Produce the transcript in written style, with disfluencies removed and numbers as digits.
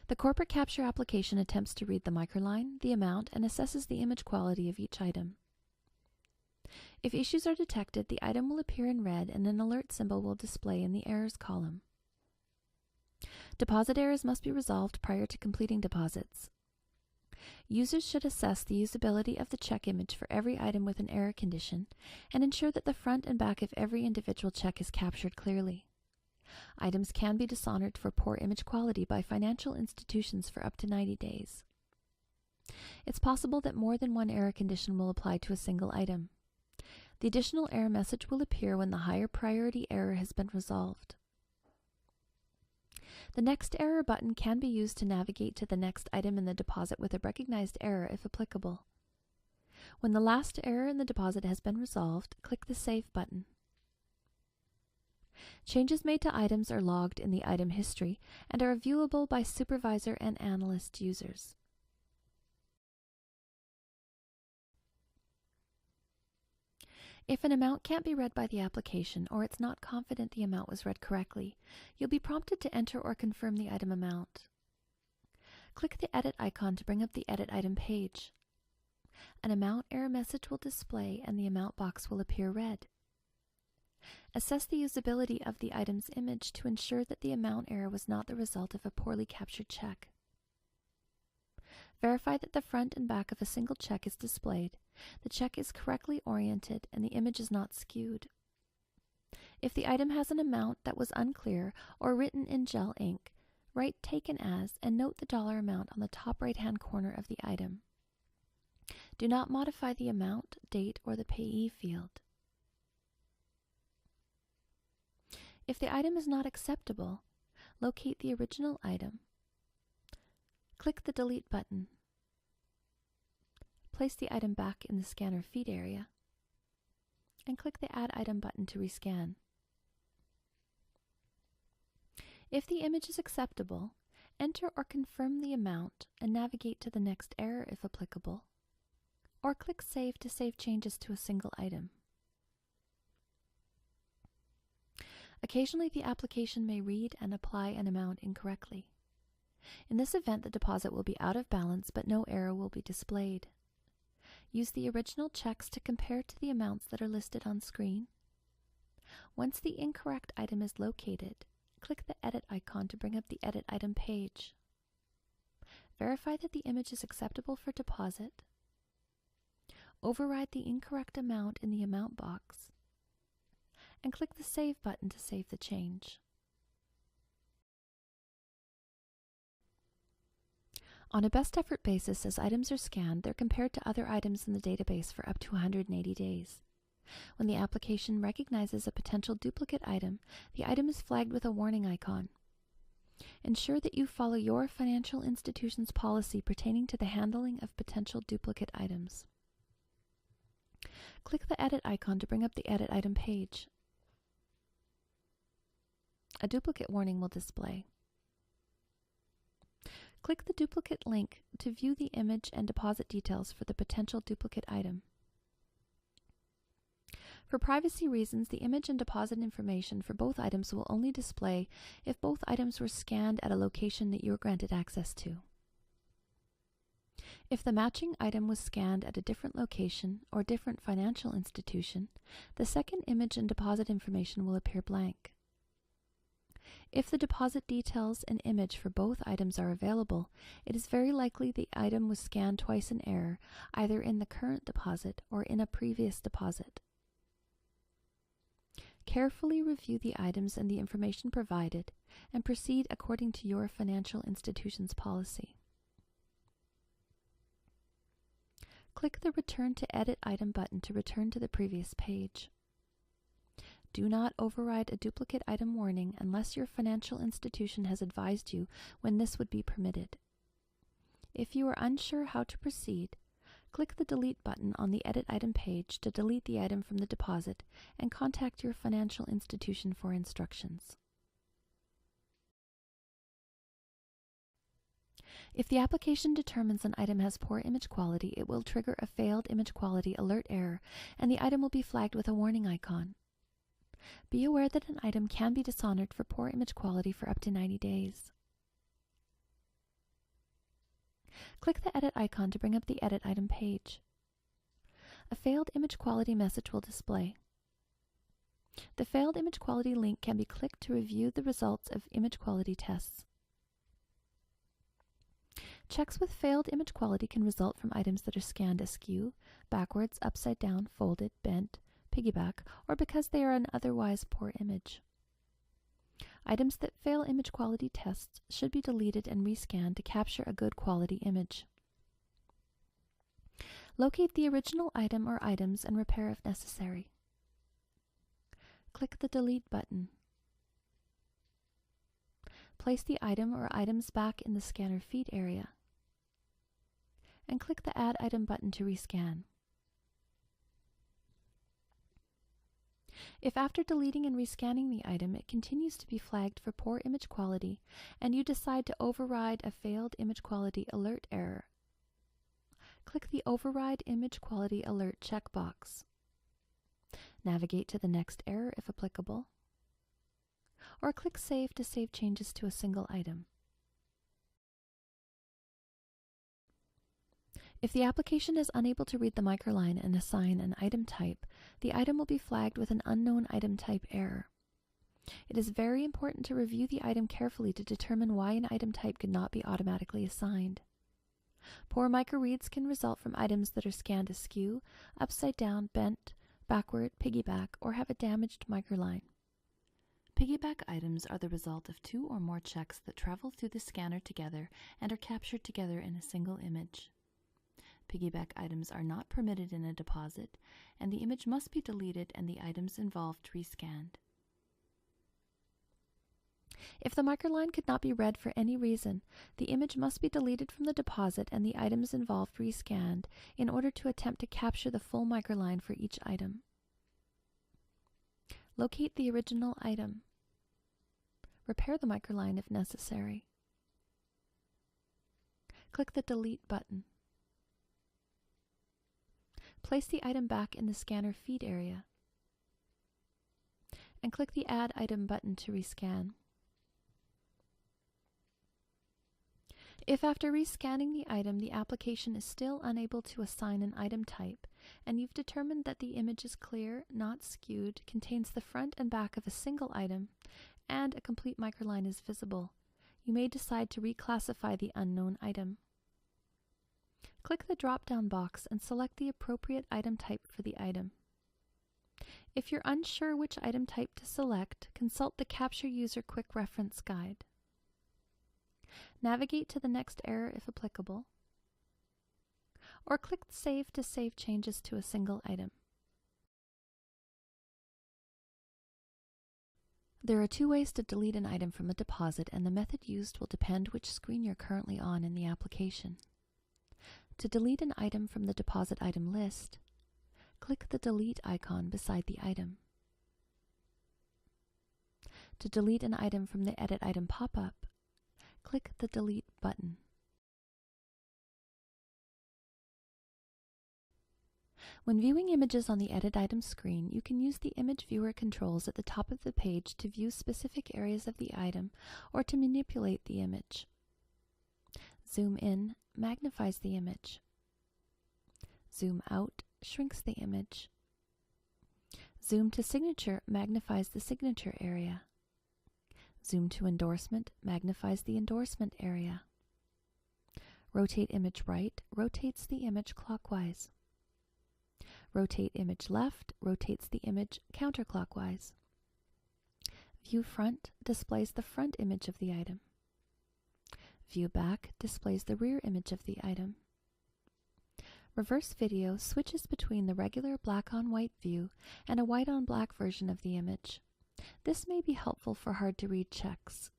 The corporate capture application attempts to read the microline, the amount, and assesses the image quality of each item. If issues are detected, the item will appear in red and an alert symbol will display in the errors column. Deposit errors must be resolved prior to completing deposits. Users should assess the usability of the check image for every item with an error condition and ensure that the front and back of every individual check is captured clearly. Items can be dishonored for poor image quality by financial institutions for up to 90 days. It's possible that more than one error condition will apply to a single item. The additional error message will appear when the higher priority error has been resolved. The Next Error button can be used to navigate to the next item in the deposit with a recognized error if applicable. When the last error in the deposit has been resolved, click the Save button. Changes made to items are logged in the item history and are viewable by supervisor and analyst users. If an amount can't be read by the application or it's not confident the amount was read correctly, you'll be prompted to enter or confirm the item amount. Click the Edit icon to bring up the Edit Item page. An amount error message will display and the amount box will appear red. Assess the usability of the item's image to ensure that the amount error was not the result of a poorly captured check. Verify that the front and back of a single check is displayed, the check is correctly oriented, and the image is not skewed. If the item has an amount that was unclear or written in gel ink, write Taken As and note the dollar amount on the top right-hand corner of the item. Do not modify the amount, date, or the payee field. If the item is not acceptable, locate the original item. Click the Delete button. Place the item back in the scanner feed area, and click the Add Item button to rescan. If the image is acceptable, enter or confirm the amount and navigate to the next error if applicable, or click Save to save changes to a single item. Occasionally, the application may read and apply an amount incorrectly. In this event, the deposit will be out of balance, but no error will be displayed. Use the original checks to compare to the amounts that are listed on screen. Once the incorrect item is located, click the Edit icon to bring up the Edit Item page. Verify that the image is acceptable for deposit. Override the incorrect amount in the amount box, and click the Save button to save the change. On a best effort basis, as items are scanned, they're compared to other items in the database for up to 180 days. When the application recognizes a potential duplicate item, the item is flagged with a warning icon. Ensure that you follow your financial institution's policy pertaining to the handling of potential duplicate items. Click the Edit icon to bring up the Edit Item page. A duplicate warning will display. Click the duplicate link to view the image and deposit details for the potential duplicate item. For privacy reasons, the image and deposit information for both items will only display if both items were scanned at a location that you are granted access to. If the matching item was scanned at a different location or different financial institution, the second image and deposit information will appear blank. If the deposit details and image for both items are available, it is very likely the item was scanned twice in error, either in the current deposit or in a previous deposit. Carefully review the items and the information provided, and proceed according to your financial institution's policy. Click the Return to Edit Item button to return to the previous page. Do not override a duplicate item warning unless your financial institution has advised you when this would be permitted. If you are unsure how to proceed, click the Delete button on the Edit Item page to delete the item from the deposit and contact your financial institution for instructions. If the application determines an item has poor image quality, it will trigger a failed image quality alert error, and the item will be flagged with a warning icon. Be aware that an item can be dishonored for poor image quality for up to 90 days. Click the Edit icon to bring up the Edit Item page. A failed image quality message will display. The failed image quality link can be clicked to review the results of image quality tests. Checks with failed image quality can result from items that are scanned askew, backwards, upside down, folded, bent, piggyback, or because they are an otherwise poor image. Items that fail image quality tests should be deleted and rescanned to capture a good quality image. Locate the original item or items and repair if necessary. Click the Delete button. Place the item or items back in the scanner feed area. And click the Add Item button to rescan. If after deleting and rescanning the item it continues to be flagged for poor image quality and you decide to override a failed image quality alert error, click the Override Image Quality Alert checkbox. Navigate to the next error if applicable, or click Save to save changes to a single item. If the application is unable to read the microline and assign an item type, the item will be flagged with an unknown item type error. It is very important to review the item carefully to determine why an item type could not be automatically assigned. Poor microreads can result from items that are scanned askew, upside down, bent, backward, piggyback, or have a damaged microline. Piggyback items are the result of two or more checks that travel through the scanner together and are captured together in a single image. Piggyback items are not permitted in a deposit, and the image must be deleted and the items involved rescanned. If the microline could not be read for any reason, the image must be deleted from the deposit and the items involved rescanned in order to attempt to capture the full microline for each item. Locate the original item. Repair the microline if necessary. Click the Delete button. Place the item back in the scanner feed area, and click the Add Item button to rescan. If after rescanning the item the application is still unable to assign an item type, and you've determined that the image is clear, not skewed, contains the front and back of a single item, and a complete microline is visible, you may decide to reclassify the unknown item. Click the drop-down box and select the appropriate item type for the item. If you're unsure which item type to select, consult the Capture User Quick Reference Guide. Navigate to the next error if applicable, or click Save to save changes to a single item. There are two ways to delete an item from a deposit, and the method used will depend which screen you're currently on in the application. To delete an item from the deposit item list, click the Delete icon beside the item. To delete an item from the Edit Item pop-up, click the Delete button. When viewing images on the Edit Item screen, you can use the Image Viewer controls at the top of the page to view specific areas of the item or to manipulate the image. Zoom in magnifies the image. Zoom out shrinks the image. Zoom to signature magnifies the signature area. Zoom to endorsement magnifies the endorsement area. Rotate image right rotates the image clockwise. Rotate image left rotates the image counterclockwise. View front displays the front image of the item. View back displays the rear image of the item. Reverse video switches between the regular black-on-white view and a white-on-black version of the image. This may be helpful for hard-to-read checks.